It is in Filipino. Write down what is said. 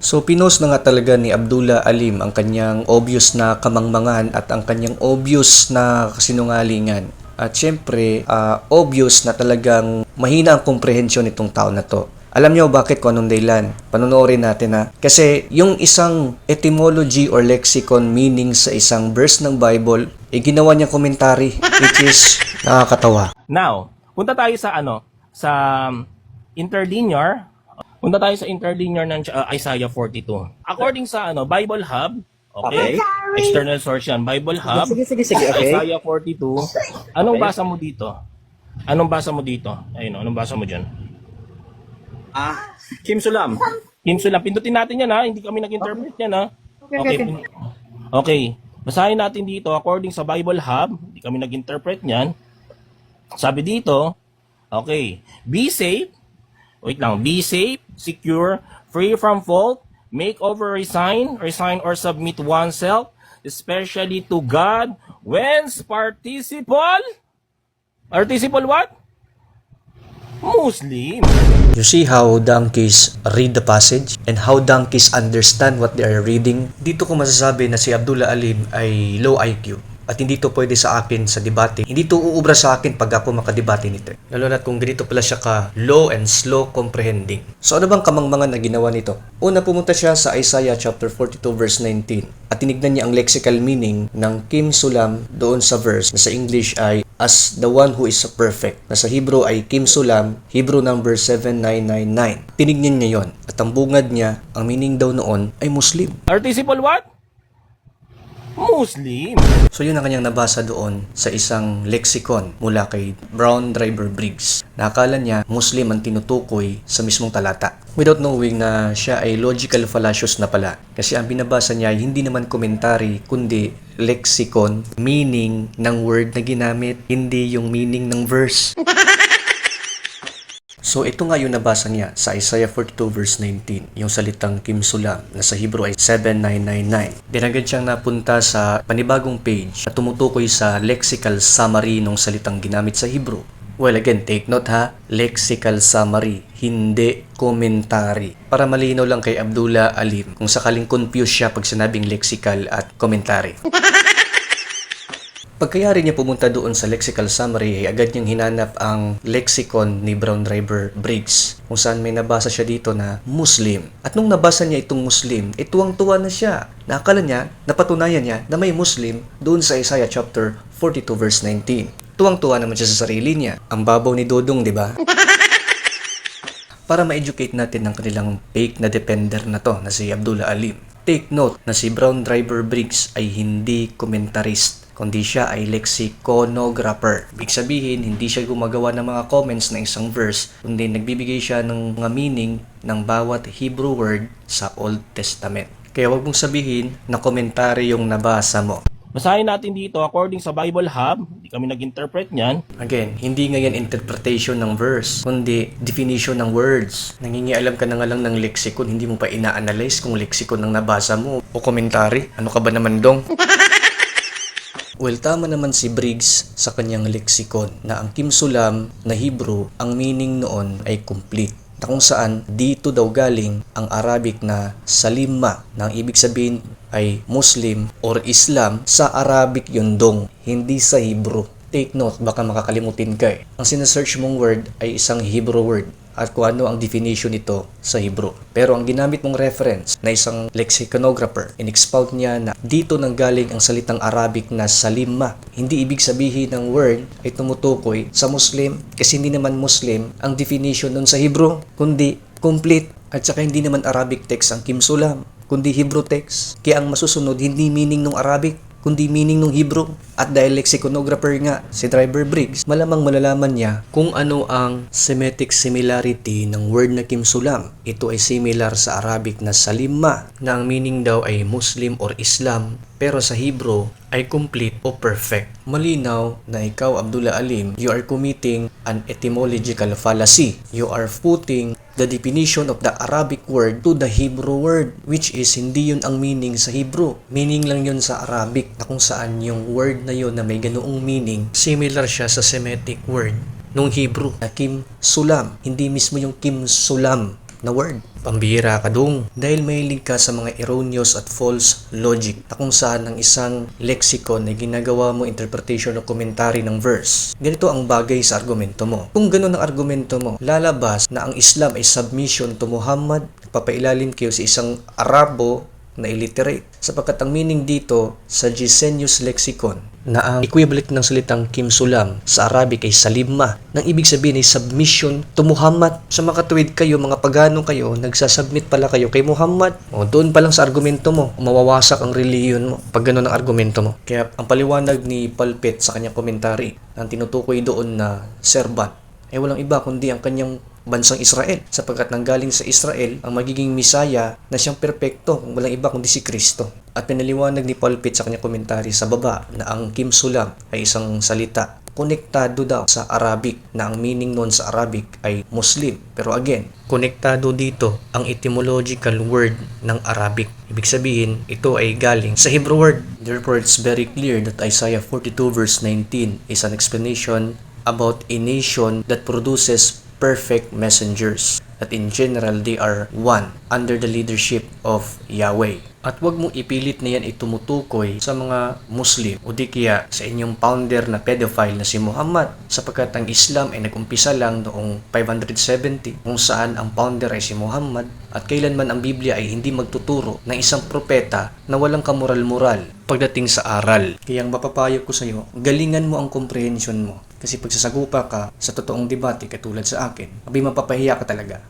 So pinost na nga talaga ni Abdullah Alim ang kanyang obvious na kamangmangan at ang kanyang obvious na kasinungalingan. At syempre, obvious na talagang mahina ang komprehensyon nitong tao na to. Alam nyo bakit kung anong dahilan? Panonoorin natin ha. Kasi yung isang etymology or lexicon meaning sa isang verse ng Bible, ginawa niya commentary, which is nakakatawa. Now, punta tayo sa sa interlinear. Punta tayo sa interlinear ng Isaiah 42. According sa Bible Hub, okay? External source yan, Bible Hub. Sige, okay. Isaiah 42. Anong basa mo dito? Anong basa mo dito? Ayun, anong basa mo diyan? Kim Sulam. Kim Sulam, pindutin natin yan ha, hindi kami nag-interpret yan ha. Okay. Basahin natin dito according sa Bible Hub, hindi kami nag-interpret niyan. Sabi dito, okay, be safe, secure, free from fault, make over, resign or submit oneself, especially to God, whence participle what? Muslim. You see how donkeys read the passage and how donkeys understand what they are reading? Dito ko masasabi na si Abdullah Alim ay low IQ. At hindi to pwede sa akin sa debate. Hindi to uubra sa akin pag ako makadebate nito. Lalo na kung ganito pala siya ka low and slow comprehending. So ano bang kamangmangan na ginawa nito? Una, pumunta siya sa Isaiah chapter 42 verse 19 at tinignan niya ang lexical meaning ng Kim Sulam doon sa verse na sa English ay as the one who is perfect. Na sa Hebrew ay Kim Sulam, Hebrew number 7999. Tinignan niya yon at ang bungad niya, ang meaning daw noon ay Muslim. Participle what? Muslim. So yun ang kanyang nabasa doon sa isang lexicon mula kay Brown Driver Briggs. Nakakala niya Muslim ang tinutukoy sa mismong talata. Without knowing na siya ay logical fallacious na pala. Kasi ang binabasa niya ay hindi naman commentary kundi lexicon, meaning ng word na ginamit, hindi yung meaning ng verse. So ito nga yung nabasa niya sa Isaiah 42 verse 19, yung salitang Kim Sulam na sa Hebrew ay 7999. Dinagad siyang napunta sa panibagong page na tumutukoy sa lexical summary ng salitang ginamit sa Hebrew. Well again, take note ha, lexical summary, hindi commentary. Para malinaw lang kay Abdullah Alim kung sakaling confused siya pag sinabing lexical at commentary. Pagkayari niya pumunta doon sa lexical summary ay agad niyang hinanap ang lexicon ni Brown Driver Briggs kung saan may nabasa siya dito na Muslim. At nung nabasa niya itong Muslim, tuwang-tuwa na siya. Nakakala niya, napatunayan niya na may Muslim doon sa Isaiah chapter 42 verse 19. Tuwang-tuwa naman siya sa sarili niya. Ang babaw ni Dodong, di ba? Para ma-educate natin ang kanilang fake na depender na to na si Abdullah Alim. Take note na si Brown Driver Briggs ay hindi comentarist, kundi siya ay lexiconographer. Ibig sabihin, hindi siya gumagawa ng mga comments ng isang verse, kundi nagbibigay siya ng mga meaning ng bawat Hebrew word sa Old Testament. Kaya wag mong sabihin na komentary yung nabasa mo. Basahin natin dito according sa Bible Hub, hindi kami nag-interpret niyan. Again, hindi nga yan interpretation ng verse, kundi definition ng words. Nangingialam ka na nga lang ng lexicon, hindi mo pa ina-analyze kung lexicon ng nabasa mo o komentary. Ano ka ba naman dong? Well, tama naman si Briggs sa kanyang lexicon na ang Kim Sulam na Hebrew, ang meaning noon ay complete. Na kung saan dito daw galing ang Arabic na salima, na ang ibig sabihin ay Muslim or Islam, sa Arabic yun dong, hindi sa Hebrew. Take note, baka makakalimutin ka eh. Ang sinesearch mong word ay isang Hebrew word at kung ano ang definition nito sa Hebrew. Pero ang ginamit mong reference na isang lexiconographer, in-expound niya na dito nanggaling ang salitang Arabic na salima. Hindi ibig sabihin ng word ay tumutukoy sa Muslim kasi hindi naman Muslim ang definition nun sa Hebrew, kundi complete. At saka hindi naman Arabic text ang Kim Sulam, kundi Hebrew text. Kaya ang masusunod hindi meaning ng Arabic, kundi meaning ng Hebrew. At dahil lexiconographer nga si Driver Briggs, malamang malalaman niya kung ano ang Semitic similarity ng word na Kim Sulam. Ito ay similar sa Arabic na salima, na ang meaning daw ay Muslim or Islam, pero sa Hebrew ay complete o perfect. Malinaw na ikaw, Abdullah Alim, you are committing an etymological fallacy. You are putting the definition of the Arabic word to the Hebrew word, which is hindi yun ang meaning sa Hebrew. Meaning lang yun sa Arabic, na kung saan yung word na yun na may ganoong meaning, similar siya sa Semitic word nung Hebrew na Kim Sulam. Hindi mismo yung Kim Sulam na word. Pambihira ka dong. Dahil mahilig ka sa mga erroneous at false logic na kung saan ang isang lexicon ay ginagawa mo interpretation o commentary ng verse. Ganito ang bagay sa argumento mo. Kung ganun ang argumento mo, lalabas na ang Islam ay submission to Muhammad, papailalim kayo sa isang Arabo na illiterate. Sapagkat ang meaning dito sa Gesenius Lexicon na ang equivalent ng salitang Kimsulam sa Arabic ay salimma, nang ibig sabihin ay submission to Muhammad. Sa makatuwid kayo, mga pagano kayo, nagsasubmit pala kayo kay Muhammad. O doon pa lang sa argumento mo, mawawasak ang reliyon mo pag gano'n ang argumento mo. Kaya ang paliwanag ni Pulpit sa kanyang komentary, ang tinutukoy doon na servant, ay walang iba kundi ang kanyang bansang Israel, sapagkat nanggaling sa Israel ang magiging Misaya na siyang perpekto, walang iba kundi si Kristo. At pinaliwanag ni Pulpit sa kanyang komentary sa baba na ang Kimsulam ay isang salita konektado daw sa Arabic, na ang meaning noon sa Arabic ay Muslim. Pero again, konektado dito ang etymological word ng Arabic. Ibig sabihin, ito ay galing sa Hebrew word. Therefore, it's very clear that Isaiah 42 verse 19 is an explanation about a nation that produces perfect messengers, that in general they are one under the leadership of Yahweh. At wag mong ipilit na yan itumutukoy sa mga Muslim o di kaya sa inyong founder na pedophile na si Muhammad, sapagkat ang Islam ay nag-umpisa lang noong 570 kung saan ang founder ay si Muhammad, at kailanman ang Biblia ay hindi magtuturo ng isang propeta na walang kamoral-moral pagdating sa aral. Kaya ang mapapayo ko sa iyo, galingan mo ang comprehension mo. Kasi pag sasagupa ka sa totoong debate katulad sa akin, abay mapapahiya ka talaga.